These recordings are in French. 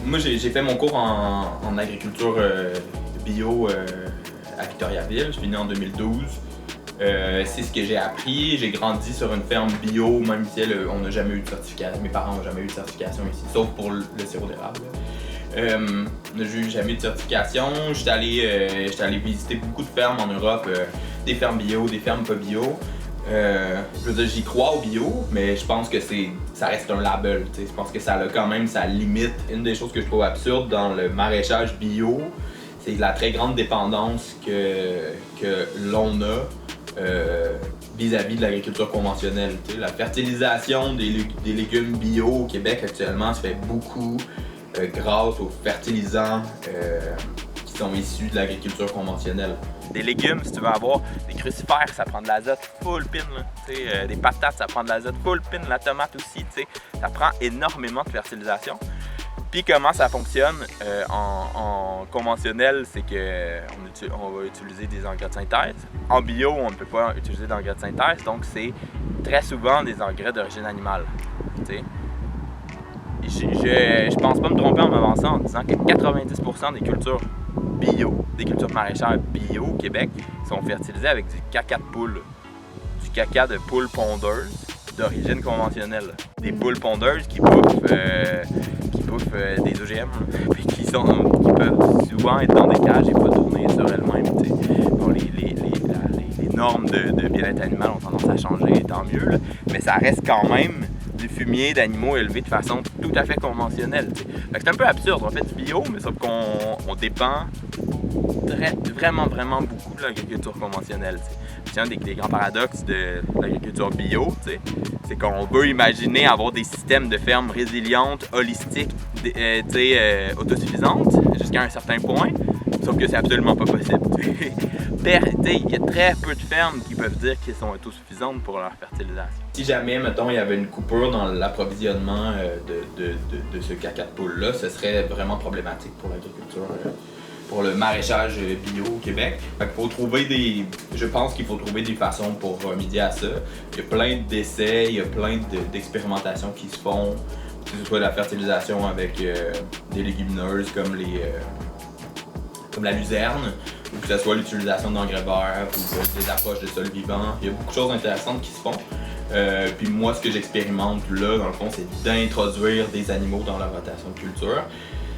moi j'ai fait mon cours en agriculture bio à Victoriaville. Je suis venu en 2012. C'est ce que j'ai appris. J'ai grandi sur une ferme bio, même si on n'a jamais eu de certification. Mes parents n'ont jamais eu de certification ici, sauf pour le sirop d'érable. J'ai jamais eu de certification. J'étais allé visiter beaucoup de fermes en Europe, des fermes bio, des fermes pas bio. Je veux dire, j'y crois au bio, mais je pense que ça reste un label. T'sais. Je pense que ça a quand même sa limite. Une des choses que je trouve absurde dans le maraîchage bio, c'est la très grande dépendance que l'on a vis-à-vis de l'agriculture conventionnelle. T'sais. La fertilisation des légumes bio au Québec actuellement se fait beaucoup grâce aux fertilisants qui sont issus de l'agriculture conventionnelle. Des légumes, si tu veux avoir des crucifères, ça prend de l'azote full pin. Des patates, ça prend de l'azote full pin. La tomate aussi, ça prend énormément de fertilisation. Puis comment ça fonctionne en conventionnel, c'est qu'on va utiliser des engrais de synthèse. En bio, on ne peut pas utiliser d'engrais de synthèse, donc c'est très souvent des engrais d'origine animale. T'sais. Je pense pas me tromper en m'avançant en disant que 90% des cultures bio, des cultures maraîchères bio au Québec sont fertilisées avec du caca de poule. Du caca de poule pondeuse d'origine conventionnelle. Des poules pondeuses qui bouffent des OGM, puis qui peuvent souvent être dans des cages et pas tourner sur elles-mêmes. Bon, les normes de bien-être animal ont tendance à changer, tant mieux, là. Mais ça reste quand même du fumier d'animaux élevés de façon tout à fait conventionnelle. C'est un peu absurde, on fait du bio, mais sauf qu'on dépend vraiment beaucoup de l'agriculture conventionnelle. C'est un des grands paradoxes de l'agriculture bio, c'est qu'on veut imaginer avoir des systèmes de fermes résilientes, holistiques, autosuffisantes jusqu'à un certain point, sauf que c'est absolument pas possible. Il y a très peu de fermes qui peuvent dire qu'elles sont autosuffisantes pour leur fertilisation. Si jamais, mettons, il y avait une coupure dans l'approvisionnement de ce caca de poule-là, ce serait vraiment problématique pour l'agriculture, pour le maraîchage bio au Québec. Je pense qu'il faut trouver des façons pour remédier à ça. Il y a plein d'essais, il y a plein d'expérimentations qui se font, que ce soit la fertilisation avec des légumineuses comme la luzerne, ou que ce soit l'utilisation d'engrais verts ou des approches de sol vivant. Il y a beaucoup de choses intéressantes qui se font. Puis moi, ce que j'expérimente là, dans le fond, c'est d'introduire des animaux dans la rotation de culture.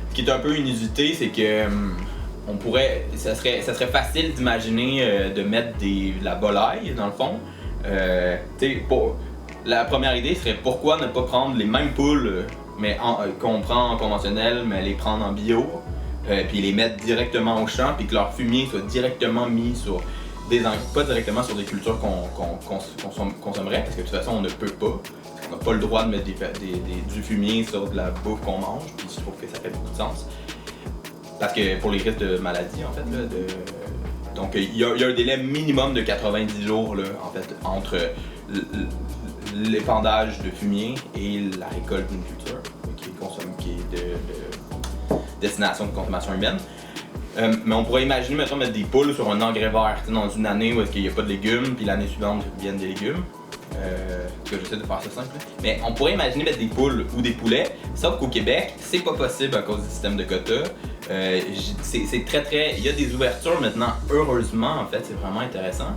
Ce qui est un peu inusité, c'est que ça serait facile d'imaginer de mettre de la volaille, dans le fond. La première idée serait pourquoi ne pas prendre les mêmes poules qu'on prend en conventionnel, mais les prendre en bio. Puis les mettre directement au champ, puis que leur fumier soit directement mis sur pas directement sur des cultures qu'on consommerait, parce que de toute façon on ne peut pas. On n'a pas le droit de mettre du fumier sur de la bouffe qu'on mange, puis je trouve que ça fait beaucoup de sens. Parce que pour les risques de maladie, en fait, donc il y a un délai minimum de 90 jours là, en fait, entre l'épandage de fumier et la récolte d'une culture qui est de destination de consommation humaine. Mais on pourrait imaginer, mettons, mettre des poules sur un engrais vert dans une année où il n'y a pas de légumes, puis l'année suivante viennent des légumes. J'essaie de faire ça simple. Mais on pourrait imaginer mettre des poules ou des poulets, sauf qu'au Québec, c'est pas possible à cause du système de quotas. C'est très... Il y a des ouvertures maintenant, heureusement, en fait, c'est vraiment intéressant.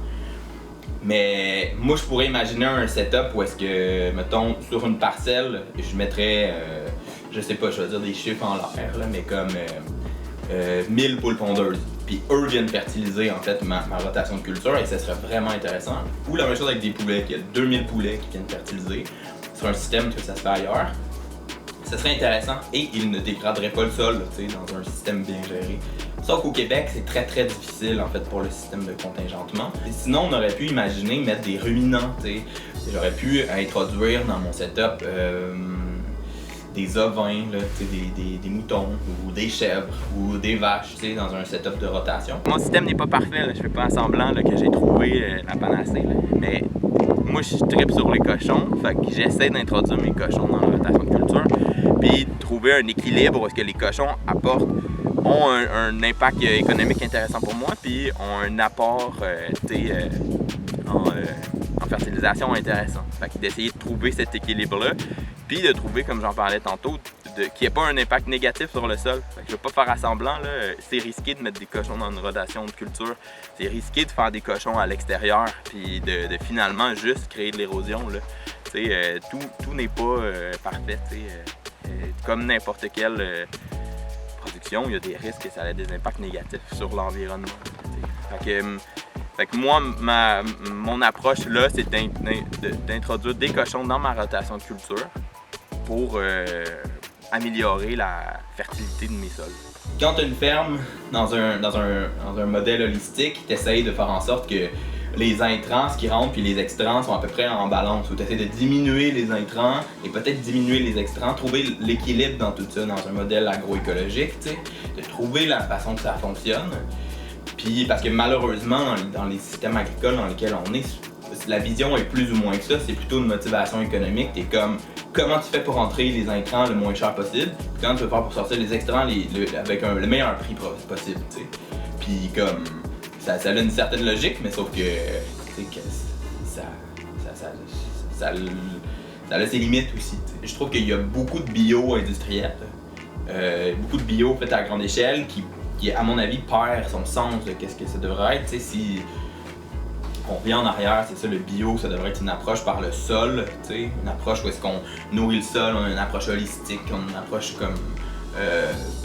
Mais moi, je pourrais imaginer un setup où est-ce que, mettons, sur une parcelle, je mettrais... je sais pas, je vais dire des chiffres en l'air, là, mais comme 1000 poules pondeuses. Puis eux viennent fertiliser en fait ma rotation de culture et ça serait vraiment intéressant. Ou la même chose avec des poulets, qu'il y a 2000 poulets qui viennent fertiliser sur un système que ça se fait ailleurs. Ça serait intéressant et ils ne dégraderaient pas le sol dans un système bien géré. Sauf qu'au Québec, c'est très difficile en fait pour le système de contingentement. Et sinon, on aurait pu imaginer mettre des ruminants. J'aurais pu introduire dans mon setup des ovins, là, des moutons ou des chèvres ou des vaches dans un setup de rotation. Mon système n'est pas parfait, là. Je fais pas semblant là, que j'ai trouvé la panacée. Là. Mais moi, je tripe sur les cochons, fait que j'essaie d'introduire mes cochons dans la rotation de culture, puis de trouver un équilibre où est-ce que les cochons ont un impact économique intéressant pour moi, puis ont un apport en fertilisation intéressant. Fait que d'essayer de trouver cet équilibre-là, puis de trouver, comme j'en parlais tantôt, qu'il n'y ait pas un impact négatif sur le sol. Fait que je ne vais pas faire à semblant, c'est risqué de mettre des cochons dans une rotation de culture. C'est risqué de faire des cochons à l'extérieur, puis de finalement juste créer de l'érosion. Tout n'est pas parfait. Comme n'importe quelle production, il y a des risques que ça ait des impacts négatifs sur l'environnement. Fait que moi, mon approche là, c'est d'introduire des cochons dans ma rotation de culture pour améliorer la fertilité de mes sols. Quand tu as une ferme dans un modèle holistique, tu essaies de faire en sorte que les intrants, ce qui rentre, puis les extrants sont à peu près en balance. Ou tu essaies de diminuer les intrants et peut-être diminuer les extrants, trouver l'équilibre dans tout ça, dans un modèle agroécologique, de trouver la façon que ça fonctionne. Puis parce que malheureusement, dans les systèmes agricoles dans lesquels on est, la vision est plus ou moins que ça, c'est plutôt une motivation économique. T'es comme, comment tu fais pour rentrer les intrants le moins cher possible, puis comment tu veux faire pour sortir les extrants avec le meilleur prix possible, t'sais. Puis comme, ça a une certaine logique, mais sauf que ça a ses limites aussi, t'sais. Je trouve qu'il y a beaucoup de bio industriels, beaucoup de bio fait à grande échelle qui à mon avis perd son sens de qu'est-ce que ça devrait être. Si on revient en arrière, c'est ça, le bio, ça devrait être une approche par le sol, une approche où est-ce qu'on nourrit le sol, on a une approche holistique, on a une approche comme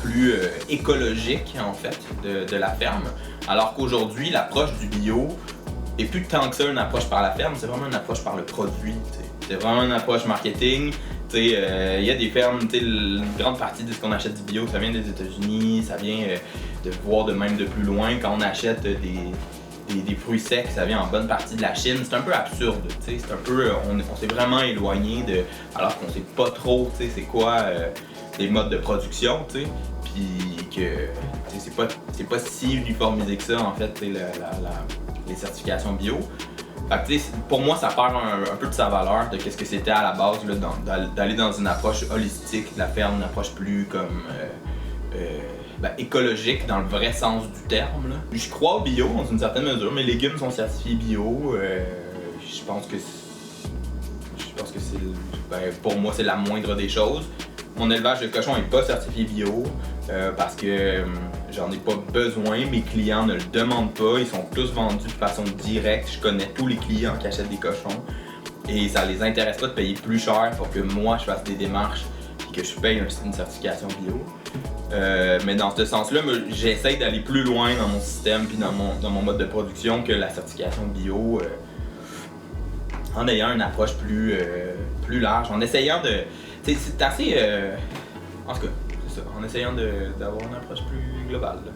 plus écologique en fait de la ferme. Alors qu'aujourd'hui, l'approche du bio est plus tant que ça une approche par la ferme, c'est vraiment une approche par le produit. C'est vraiment une approche marketing. Il y a des fermes, une grande partie de ce qu'on achète du bio, ça vient des États-Unis, ça vient de voir de même de plus loin. Quand on achète des fruits secs, ça vient en bonne partie de la Chine. C'est un peu absurde, c'est un peu, on s'est vraiment éloigné alors qu'on sait pas trop c'est quoi les modes de production, puis que c'est pas si uniformisé que ça en fait, les certifications bio. Fait que, pour moi, ça perd un peu de sa valeur de qu'est-ce que c'était à la base d'aller dans une approche holistique de la ferme, une approche plus comme écologique dans le vrai sens du terme. Là. Je crois au bio dans une certaine mesure. Mes légumes sont certifiés bio. Je pense que pour moi, c'est la moindre des choses. Mon élevage de cochons n'est pas certifié bio parce que j'en ai pas besoin. Mes clients ne le demandent pas. Ils sont tous vendus de façon directe. Je connais tous les clients qui achètent des cochons. Et ça les intéresse pas de payer plus cher pour que moi je fasse des démarches et que je paye une certification bio. Mais dans ce sens-là, j'essaie d'aller plus loin dans mon système puis dans mon mode de production que la certification bio en ayant une approche plus large, en essayant de... C'est assez... en tout cas, c'est ça, en essayant d'avoir une approche plus globale. Là.